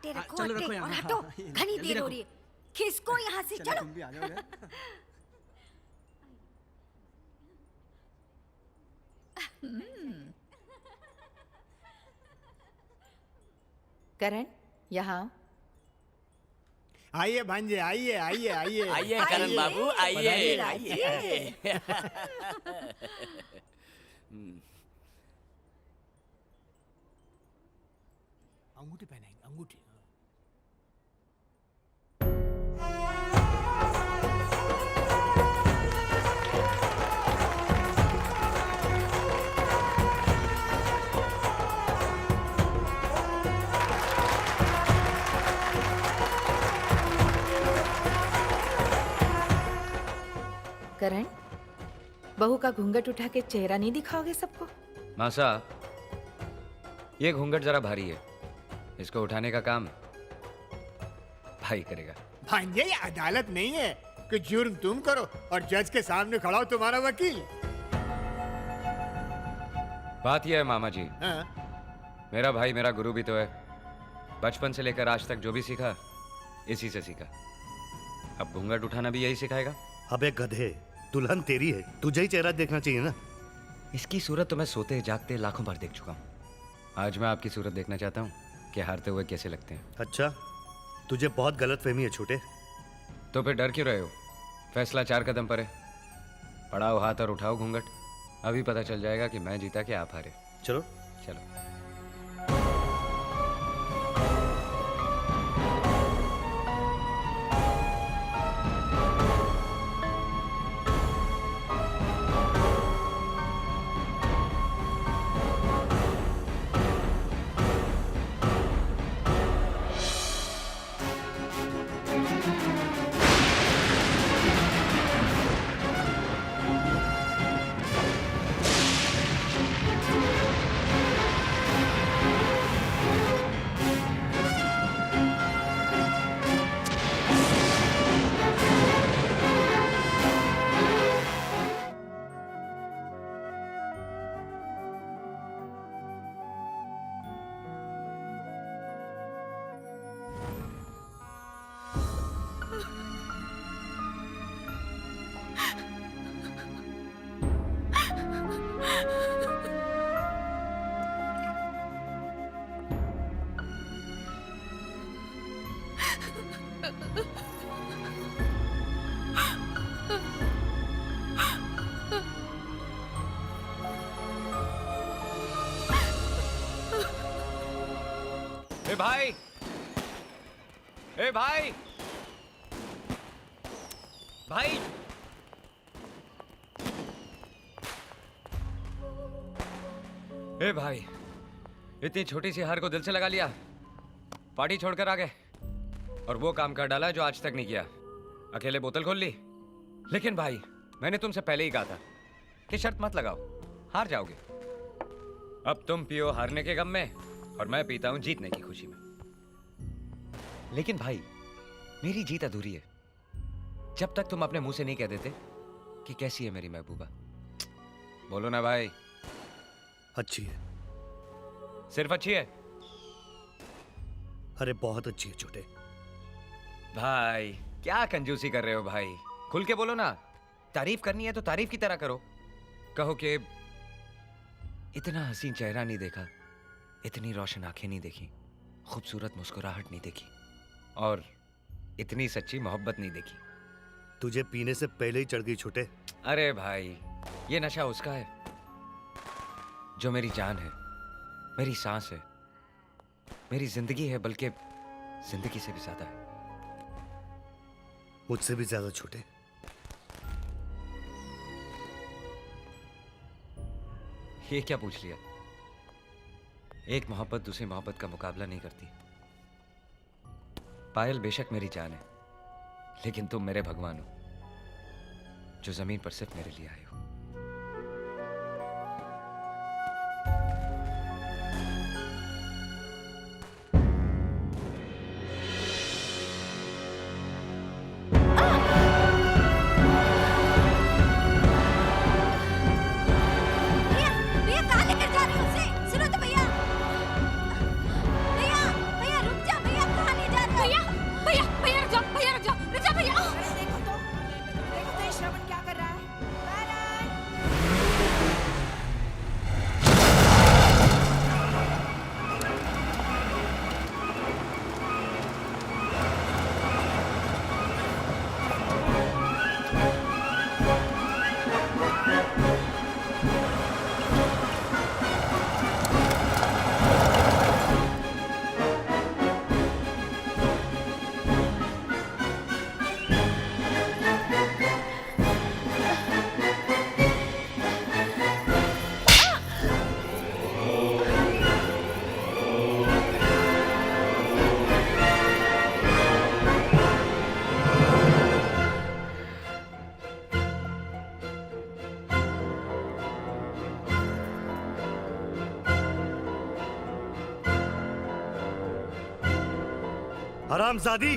अट्टे रखो चलो अट्टे रखो यहाँ, और हाँ, हटो, हाँ, ये घनी जल्दी देर हो रखो। रही है। खिसको यहाँ से, चलो। तुम भी आ जाओ यार। करण, यहाँ आइए भांजे, आइए आइए आइए आइए करण बाबू, आइए आइए। अंगूठी पहनाएंगे, अंगूठी। करण, बहू का घूंघट उठा के चेहरा नहीं दिखाओगे सबको? मासा, ये घूंघट जरा भारी है, इसको उठाने का काम भाई करेगा। भांजे, ये अदालत नहीं है कि जुर्म तुम करो और जज के सामने खड़ा हो तुम्हारा वकील। बात यह है मामा जी, हाँ? मेरा भाई मेरा गुरु भी तो है। बचपन से लेकर आज तक जो भी सीखा इसी से सीखा। अब घूंघट उठाना भी यही सिखाएगा। अबे गधे, दुल्हन तेरी है, तुझे ही चेहरा देखना चाहिए ना। इसकी सूरत तो मैं सोते जागते लाखों बार देख चुका हूँ। आज मैं आपकी सूरत देखना चाहता हूँ कि हारते हुए कैसे लगते हैं। अच्छा, तुझे बहुत गलतफहमी है छोटे। तो फिर डर क्यों रहे हो? फैसला 4 कदम पर है। बढ़ाओ हाथ और उठाओ घूंघट। अभी पता चल जाएगा कि मैं जीता कि आप हारे। चलो चलो। ए भाई, ए भाई, भाई, ए भाई, इतनी छोटी सी हार को दिल से लगा लिया, पार्टी छोड़कर आ गए और वो काम कर डाला जो आज तक नहीं किया। अकेले बोतल खोल ली। लेकिन भाई, मैंने तुमसे पहले ही कहा था कि शर्त मत लगाओ, हार जाओगे। अब तुम पियो हारने के गम में और मैं पीता हूं जीतने की खुशी में। लेकिन भाई, मेरी जीत अधूरी है जब तक तुम अपने मुंह से नहीं कह देते कि कैसी है मेरी महबूबा। बोलो ना भाई। अच्छी है। सिर्फ अच्छी है? अरे बहुत अच्छी है छोटे। भाई क्या कंजूसी कर रहे हो भाई, खुल के बोलो ना। तारीफ करनी है तो तारीफ की तरह करो। कहो कि इतना हसीन चेहरा नहीं देखा, इतनी रोशन आंखें नहीं देखी, खूबसूरत मुस्कुराहट नहीं देखी और इतनी सच्ची मोहब्बत नहीं देखी। तुझे पीने से पहले ही चढ़ गई छोटे। अरे भाई, ये नशा उसका है जो मेरी जान है, मेरी सांस है, मेरी जिंदगी है, बल्कि जिंदगी से भी ज्यादा है। मुझसे भी ज्यादा छोटे। ये क्या पूछ लिया? एक मोहब्बत दूसरी मोहब्बत का मुकाबला नहीं करती। पायल बेशक मेरी जान है, लेकिन तुम मेरे भगवान हो जो जमीन पर सिर्फ मेरे लिए आए हो। भैया, भैया कहाँ लेकर जा रहे हो उसे? सुनो तो भैया। भैया, भैया रुक जा भैया। हरामजादी,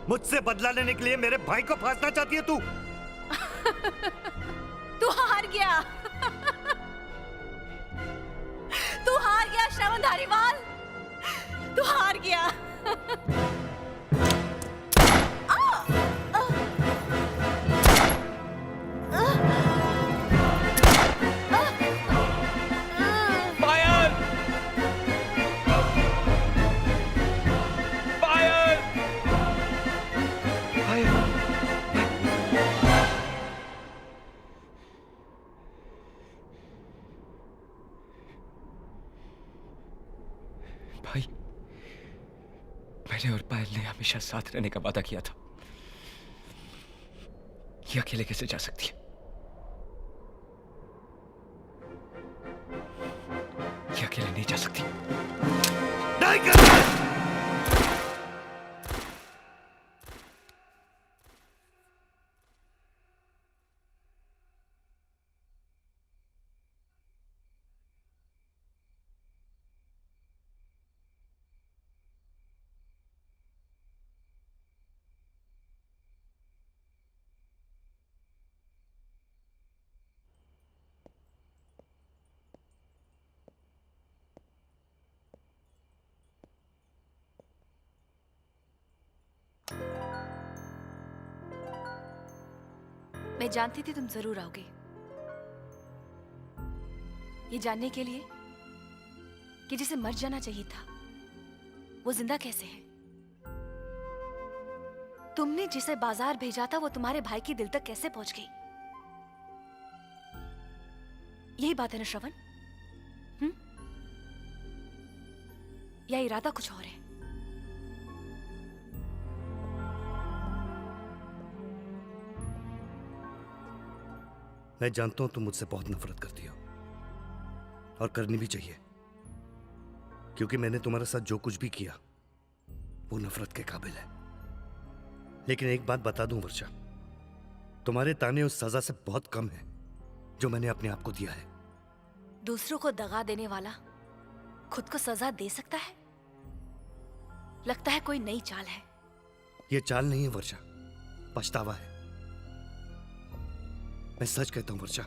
मुझसे बदला लेने के लिए मेरे भाई को फांसना चाहती है तू? तू हार गया। तू हार गया श्रवण धारीवाल, तू हार गया। भाई, मैंने और पायल ने हमेशा साथ रहने का वादा किया था। ये अकेले कैसे जा सकती है? ये अकेले नहीं जा सकती। नहीं करना। मैं जानती थी तुम जरूर आओगे, ये जानने के लिए कि जिसे मर जाना चाहिए था वो जिंदा कैसे है। तुमने जिसे बाजार भेजा था वो तुम्हारे भाई के दिल तक कैसे पहुंच गई। यही बात है ना श्रवण? या इरादा कुछ और है? मैं जानता हूं तुम मुझसे बहुत नफरत करती हो, और करनी भी चाहिए, क्योंकि मैंने तुम्हारे साथ जो कुछ भी किया वो नफरत के काबिल है। लेकिन एक बात बता दूं वर्षा, तुम्हारे ताने उस सजा से बहुत कम है जो मैंने अपने आप को दिया है। दूसरों को दगा देने वाला खुद को सजा दे सकता है? लगता है कोई नई चाल है। ये चाल नहीं है वर्षा, पछतावा है। मैं सच कहता हूं वर्षा,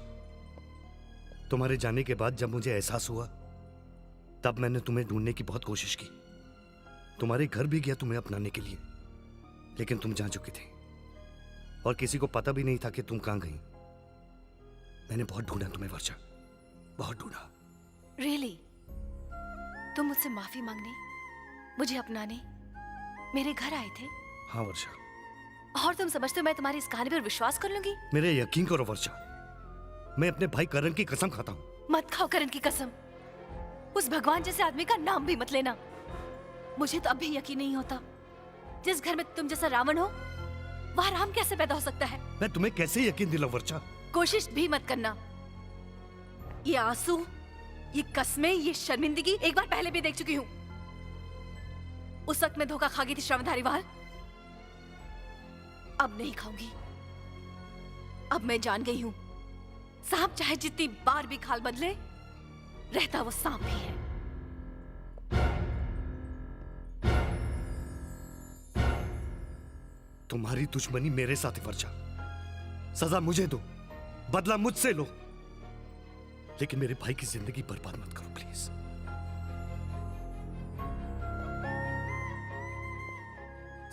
तुम्हारे जाने के बाद जब मुझे एहसास हुआ तब मैंने तुम्हें ढूंढने की बहुत कोशिश की। तुम्हारे घर भी गया तुम्हें अपनाने के लिए, लेकिन तुम जा चुकी थी और किसी को पता भी नहीं था कि तुम कहां गई। मैंने बहुत ढूंढा तुम्हें वर्षा, बहुत ढूंढा। Really? तुम मुझसे माफी मांगने, मुझे अपनाने मेरे घर आए थे? हाँ वर्षा। और तुम समझते हो मैं तुम्हारी इस कहानी पर विश्वास कर लूंगी? मेरे यकीन करो वर्षा, मैं अपने भाई करण की कसम खाता हूं। मत खाओ करण की कसम। उस भगवान जैसे आदमी का नाम भी मत लेना। मुझे तो अब भी यकीन नहीं होता, जिस घर में तुम जैसा रावण हो वहां राम कैसे पैदा हो सकता है। मैं तुम्हें कैसे यकीन दिलाऊं वर्षा? कोशिश भी मत करना। ये आंसू, ये कस्में, ये शर्मिंदगी एक बार पहले भी देख चुकी हूं। उस वक्त मैं धोखा खा गई थी श्रवण धारीवाल, अब नहीं खाऊंगी। अब मैं जान गई हूं, सांप चाहे जितनी बार भी खाल बदले, रहता वो सांप ही है। तुम्हारी दुश्मनी मेरे साथ है वर्षा। सजा मुझे दो, बदला मुझसे लो, लेकिन मेरे भाई की जिंदगी बर्बाद मत करो प्लीज।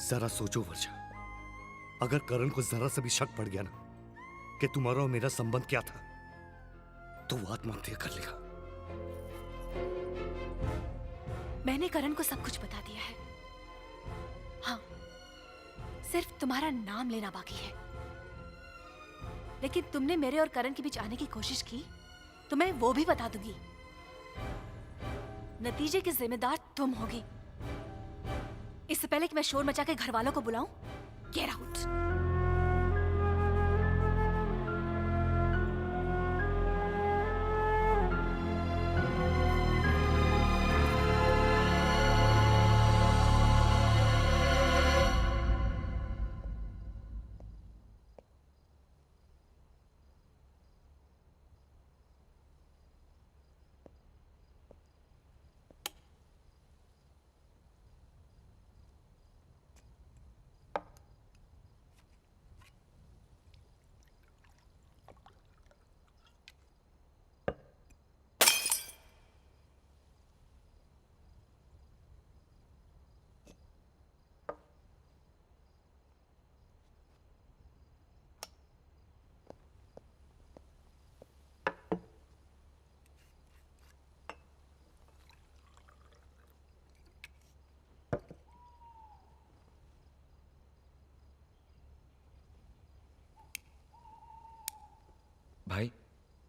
जरा सोचो वर्षा, अगर करण को जरा सा भी शक पड़ गया ना कि तुम्हारा और मेरा संबंध क्या था, तो वो आत्महत्या कर लेगा। मैंने करण को सब कुछ बता दिया है। हाँ, सिर्फ तुम्हारा नाम लेना बाकी है। लेकिन तुमने मेरे और करण के बीच आने की कोशिश की तो मैं वो भी बता दूंगी। नतीजे की जिम्मेदार तुम होगी। इससे पहले कि मैं शोर मचा के घर वालों को बुलाऊं, गेट आउट।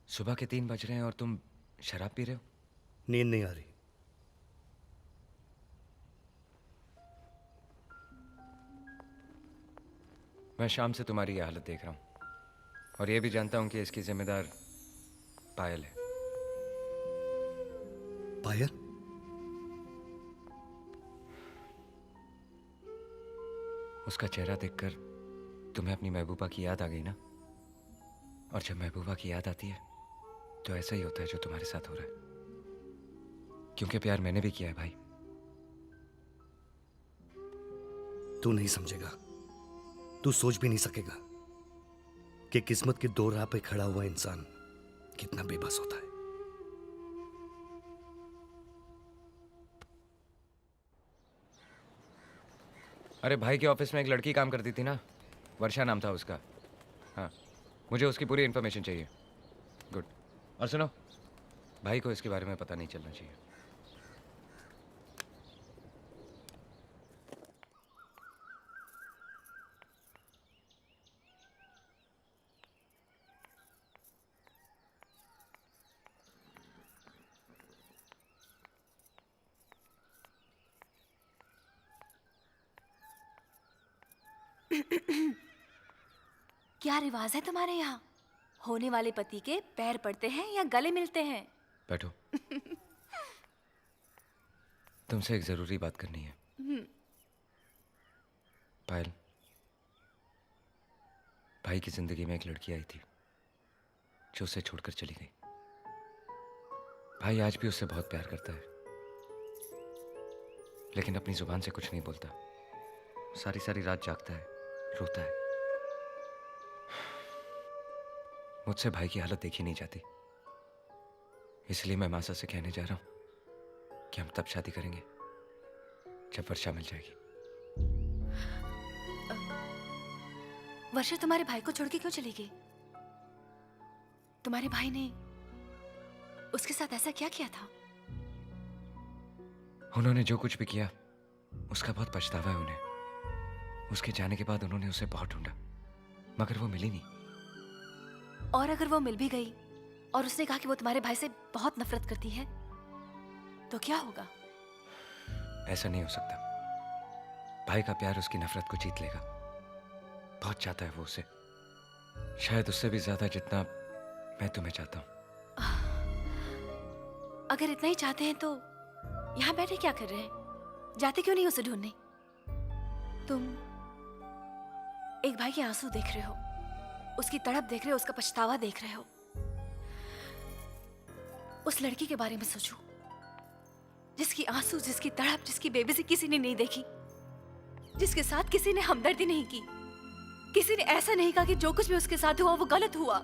सुबह के 3 बज रहे हैं और तुम शराब पी रहे हो? नींद नहीं आ रही। मैं शाम से तुम्हारी ये हालत देख रहा हूं और ये भी जानता हूं कि इसकी जिम्मेदार पायल है। पायल? उसका चेहरा देखकर तुम्हें अपनी महबूबा की याद आ गई ना? और जब महबूबा की याद आती है तो ऐसा ही होता है जो तुम्हारे साथ हो रहा है, क्योंकि प्यार मैंने भी किया है भाई। तू नहीं समझेगा, तू सोच भी नहीं सकेगा कि किस्मत के दो राह पे खड़ा हुआ इंसान कितना बेबस होता है। अरे भाई के ऑफिस में एक लड़की काम करती थी ना, वर्षा नाम था उसका। हाँ, मुझे उसकी पूरी इन्फॉर्मेशन चाहिए। गुड। और सुनो, भाई को इसके बारे में पता नहीं चलना चाहिए। क्या रिवाज है तुम्हारे यहाँ? होने वाले पति के पैर पड़ते हैं या गले मिलते हैं? बैठो। तुमसे एक जरूरी बात करनी है। पायल, भाई की जिंदगी में एक लड़की आई थी जो उसे छोड़कर चली गई। भाई आज भी उससे बहुत प्यार करता है, लेकिन अपनी जुबान से कुछ नहीं बोलता। सारी सारी रात जागता है, रोता है। मुझसे भाई की हालत देखी नहीं जाती, इसलिए मैं मासा से कहने जा रहा हूं कि हम तब शादी करेंगे जब वर्षा मिल जाएगी। वर्षा तुम्हारे भाई को छोड़ के क्यों चली गई? तुम्हारे भाई ने उसके साथ ऐसा क्या किया था? उन्होंने जो कुछ भी किया उसका बहुत पछतावा है उन्हें। उसके जाने के बाद उन्होंने उसे बहुत ढूंढा, मगर वो मिली नहीं। और अगर वो मिल भी गई और उसने कहा कि वो तुम्हारे भाई से बहुत नफरत करती है, तो क्या होगा? ऐसा नहीं हो सकता। भाई का प्यार उसकी नफरत को जीत लेगा। बहुत चाहता है वो उसे, शायद उससे भी ज्यादा जितना मैं तुम्हें चाहता हूं। अगर इतना ही चाहते हैं तो यहाँ बैठे क्या कर रहे हैं? जाते क्यों नहीं उसे ढूंढने? तुम एक भाई के आंसू देख रहे हो, उसकी तड़प देख रहे हो, उसका पछतावा देख रहे हो। उस लड़की के बारे में सोचो जिसकी आंसू, जिसकी तड़प, जिसकी बेबसी किसी ने नहीं देखी, जिसके साथ किसी ने हमदर्दी नहीं की, किसी ने ऐसा नहीं कहा कि जो कुछ भी उसके साथ हुआ वो गलत हुआ।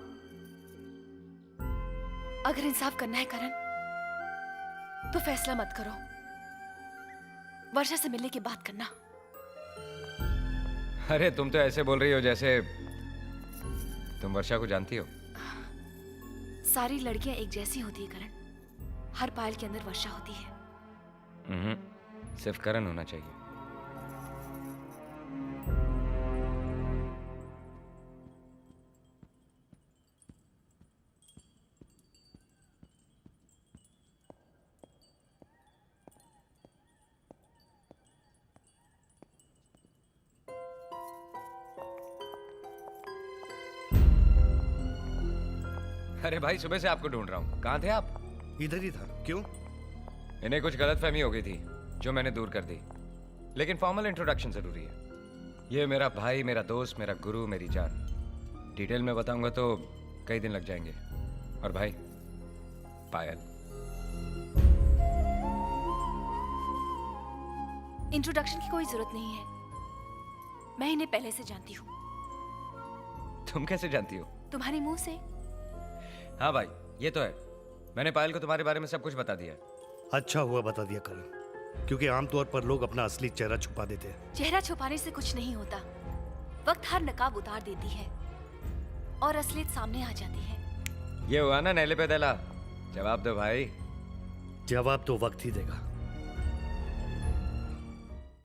अगर इंसाफ करना है करण, तो फैसला मत करो, वर्षा से मिलने की बात करना। अरे तुम तो ऐसे बोल रही हो जैसे तुम वर्षा को जानती हो। सारी लड़कियां एक जैसी होती है करण, हर पायल के अंदर वर्षा होती है। सिर्फ करण होना चाहिए। अरे भाई, सुबह से आपको ढूंढ रहा हूँ। कहाँ थे आप? इधर ही था। क्यों? इन्हें कुछ गलतफहमी हो गई थी जो मैंने दूर कर दी, लेकिन फॉर्मल इंट्रोडक्शन जरूरी है। ये मेरा भाई, मेरा दोस्त, मेरा गुरु, मेरी जान। डिटेल में बताऊंगा तो कई दिन लग जाएंगे। और भाई, पायल। इंट्रोडक्शन की कोई जरूरत नहीं है, मैं इन्हें पहले से जानती हूँ। तुम कैसे जानती हो? तुम्हारे मुंह से। हाँ भाई, ये तो है। मैंने पायल को तुम्हारे बारे में सब कुछ बता दिया। अच्छा हुआ बता दिया करण, क्योंकि आमतौर पर लोग अपना असली चेहरा छुपा देते हैं। चेहरा छुपाने से कुछ नहीं होता, वक्त हर नकाब उतार देती है और असलियत सामने आ जाती है। ये हुआ ना नैले पे दला। जवाब दो भाई। जवाब तो वक्त ही देगा।